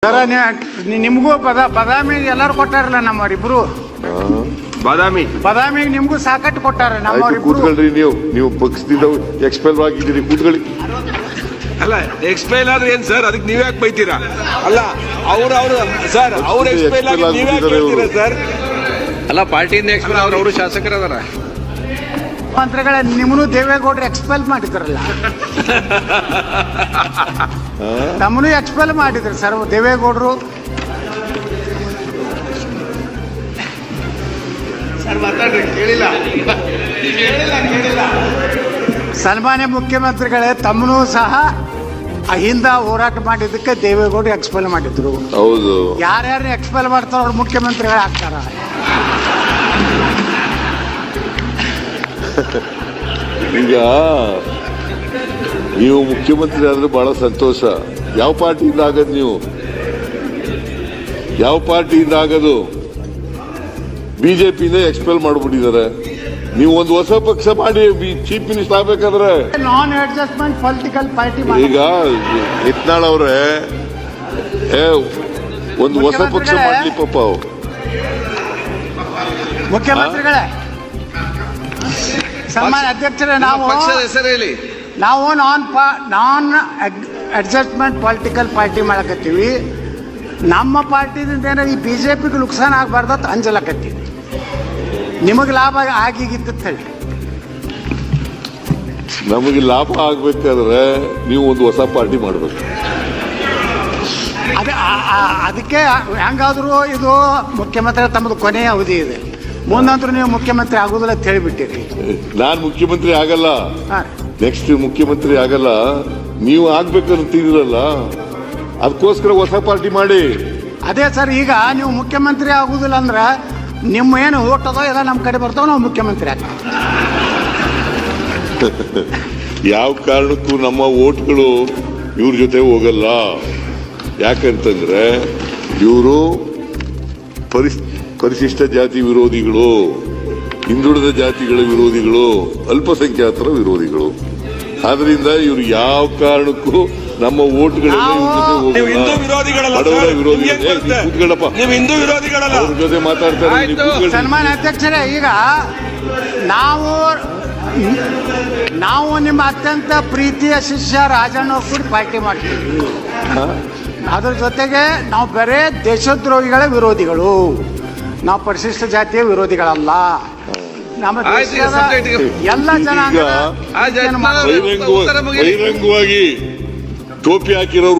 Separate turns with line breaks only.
ಸರ ನಿಮಗೂ ಬದಾಮಿ ಎಲ್ಲಾರು ಕೊಟ್ಟಾರಲ್ಲ ನಮ್ಮವರಿಬ್ರು. ಬದಾಮಿಗೆ ನಿಮ್ಗೂ ಸಾಕಟ್ಟು ಕೊಟ್ಟಾರ ನಮ್ಮವರಿಬ್ರು.
ಕೂತ್ಕೊಳ್ರಿ, ನೀವು ಪಕ್ಷದಿಂದ ಎಕ್ಸ್ಪೈಲ್ ಆಗಿದ್ದೀರಿ, ಕೂತ್ಕೊಳ್ಳಿ.
ಅಲ್ಲ ಎಕ್ಸ್ಪೈಲ್ ಆದ್ರೆ ಏನ್ ಸರ್, ಅದಕ್ಕೆ ನೀವ್ ಯಾಕೆ ಬೈತೀರಾ? ಅಲ್ಲ ಅವ್ರು ಸರ್ ಅವ್ರ ಎಕ್ಸ್ಪೈಲ್ ಆಗಿ ನೀವ್ ಯಾಕೆ ಹೇಳ್ತೀರಾ ಸರ್?
ಅಲ್ಲ ಪಾರ್ಟಿಯಿಂದ ಎಕ್ಸ್ಪೈಲ್ ಅವರು ಶಾಸಕರದಾರ.
ಮಂತ್ರಿಗಳ ನಿಮ್ಮನ್ನು ದೇವೇಗೌಡರು ಎಕ್ಸ್ಪೆಲ್ ಮಾಡಿದ್ರಲ್ಲ, ನಮ್ಮನ್ನು ಎಕ್ಸ್ಪೆಲ್ ಮಾಡಿದ್ರು ಸರ್ ದೇವೇಗೌಡರು. ಸನ್ಮಾನ್ಯ ಮುಖ್ಯಮಂತ್ರಿಗಳೇ, ತಮ್ಮನೂ ಸಹ ಅಹಿಂದ ಹೋರಾಟ ಮಾಡಿದ್ದಕ್ಕೆ ದೇವೇಗೌಡರು ಎಕ್ಸ್ಪೆಲ್ ಮಾಡಿದ್ರು.
ಹೌದು,
ಯಾರ್ಯಾರು ಎಕ್ಸ್ಪೆಲ್ ಮಾಡ್ತಾರೋ ಅವ್ರು ಮುಖ್ಯಮಂತ್ರಿಗಳು ಆಗ್ತಾರ.
ಈಗ ನೀವು ಮುಖ್ಯಮಂತ್ರಿ ಆದ್ರೆ ಬಹಳ ಸಂತೋಷ. ಯಾವ ಪಾರ್ಟಿಯಿಂದ ಆಗದು? ನೀವು ಯಾವ ಪಾರ್ಟಿಯಿಂದ ಆಗದು? ಬಿಜೆಪಿಯಿಂದ ಎಕ್ಸ್ಪೆಲ್ ಮಾಡ್ಬಿಟ್ಟಿದ್ದಾರೆ. ನೀವು ಒಂದು ಹೊಸ ಪಕ್ಷ ಮಾಡಿ ಚೀಫ್ ಮಿನಿಸ್ಟರ್ ಆಗ್ಬೇಕಾದ್ರೆ
ನಾನ್ ಅಡ್ಜಸ್ಟ್ಮೆಂಟ್ ಪೊಲಿಟಿಕಲ್ ಪಾರ್ಟಿ.
ಈಗ ಯತ್ನಾಳ್ ಅವ್ರೆ ಒಂದು ಹೊಸ ಪಕ್ಷ ಮಾಡ್ಲಿ ಪಾಪ.
ಮುಖ್ಯಮಂತ್ರಿಗಳೇ, ಸನ್ಮಾನ್ಯ ಅಧ್ಯಕ್ಷರೇ,
ಪಕ್ಷದ ಹೆಸರು ಹೇಳಿ.
ನಾವು ನಾನ್ ಅಡ್ಜಸ್ಟ್ಮೆಂಟ್ ಪೊಲಿಟಿಕಲ್ ಪಾರ್ಟಿ ಮಾಡಕತ್ತೀವಿ. ನಮ್ಮ ಪಾರ್ಟಿದಿಂದ ಏನೋ ಈ ಬಿಜೆಪಿಗೆ ನುಕ್ಸಾನ ಆಗಬಾರ್ದತ್ ಅಂಜಲಕತ್ತೀವಿ. ನಿಮಗೆ ಲಾಭ ಆಗಿಗಿತ್ತು ಹೇಳಿ.
ನಮಗೆ ಲಾಭ ಆಗ್ಬೇಕಾದ್ರೆ ನೀವು ಒಂದು ಹೊಸ ಪಾರ್ಟಿ ಮಾಡ್ಬೇಕು.
ಅದಕ್ಕೆ ಹೆಂಗಾದ್ರೂ ಇದು ಮುಖ್ಯಮಂತ್ರಿ ತಮ್ಮದು ಕೊನೆಯ ಅವಧಿ ಇದೆ, ಮುಂದಂತರೂ ನೀವು ಮುಖ್ಯಮಂತ್ರಿ ಆಗುದಿಲ್ಲ ಅಂತ ಹೇಳಿಬಿಟ್ಟಿರಿ.
ನಾನ್ ಮುಖ್ಯಮಂತ್ರಿ ಆಗಲ್ಲ, ನೆಕ್ಸ್ಟ್ ಮುಖ್ಯಮಂತ್ರಿ ಆಗಲ್ಲ. ನೀವು ಆಗ್ಬೇಕಂತೀರಲ್ಲ, ಅದಕ್ಕೋಸ್ಕರ ಹೊಸ ಪಾರ್ಟಿ ಮಾಡಿ.
ಅದೇ ಸರ್, ಈಗ ನೀವು ಮುಖ್ಯಮಂತ್ರಿ ಆಗುದಿಲ್ಲ ಅಂದ್ರೆ ನಿಮ್ಮ ಏನು ಓಟ್ ಅದೋ ಎಲ್ಲ ನಮ್ಮ ಕಡೆ ಬರ್ತಾವ, ನಾವು ಮುಖ್ಯಮಂತ್ರಿ ಆಗ್ತೀವಿ.
ಯಾವ ಕಾರಣಕ್ಕೂ ನಮ್ಮ ಓಟ್ಗಳು ಇವ್ರ ಜೊತೆ ಹೋಗಲ್ಲ. ಯಾಕಂತಂದ್ರೆ ಇವರು ಪರಿಶಿಷ್ಟ ಜಾತಿ ವಿರೋಧಿಗಳು, ಹಿಂದುಳಿದ ಜಾತಿಗಳ ವಿರೋಧಿಗಳು, ಅಲ್ಪಸಂಖ್ಯಾತರ ವಿರೋಧಿಗಳು. ಆದ್ರಿಂದ ಇವರು ಯಾವ ಕಾರಣಕ್ಕೂ ನಮ್ಮ ಓಟ್ಗಳೆಲ್ಲ ಇವ್ರ ಜೊತೆ ಹೋಗಲ್ಲ. ಬಡವರ ವಿರೋಧಿ. ಕೂತ್ಕೊಳ್ಳಪ್ಪ, ಅವ್ರ ಜೊತೆ ಮಾತಾಡ್ತಾರೆ.
ಸನ್ಮಾನ್ಯ ಅಧ್ಯಕ್ಷರೇ, ಈಗ ನಾವು ನಿಮ್ಮ ಅತ್ಯಂತ ಪ್ರೀತಿಯ ಶಿಷ್ಯ ರಾಜಣ್ಣ ಕೂಡ ಪಾರ್ಟಿ ಮಾಡ್ತೀವಿ. ಅದ್ರ ಜೊತೆಗೆ ನಾವು ಬರೇ ದೇಶದ್ರೋಹಿಗಳ ವಿರೋಧಿಗಳು, ನಾವು ಪರಿಶಿಷ್ಟ ಜಾತಿಯ ವಿರೋಧಿಗಳಲ್ಲ. ನಮ್ಮ ದೇಶದ ಎಲ್ಲ ಜನಾಂಗ
ಬಹಿರಂಗವಾಗಿ ಟೋಪಿ ಹಾಕಿರೋರು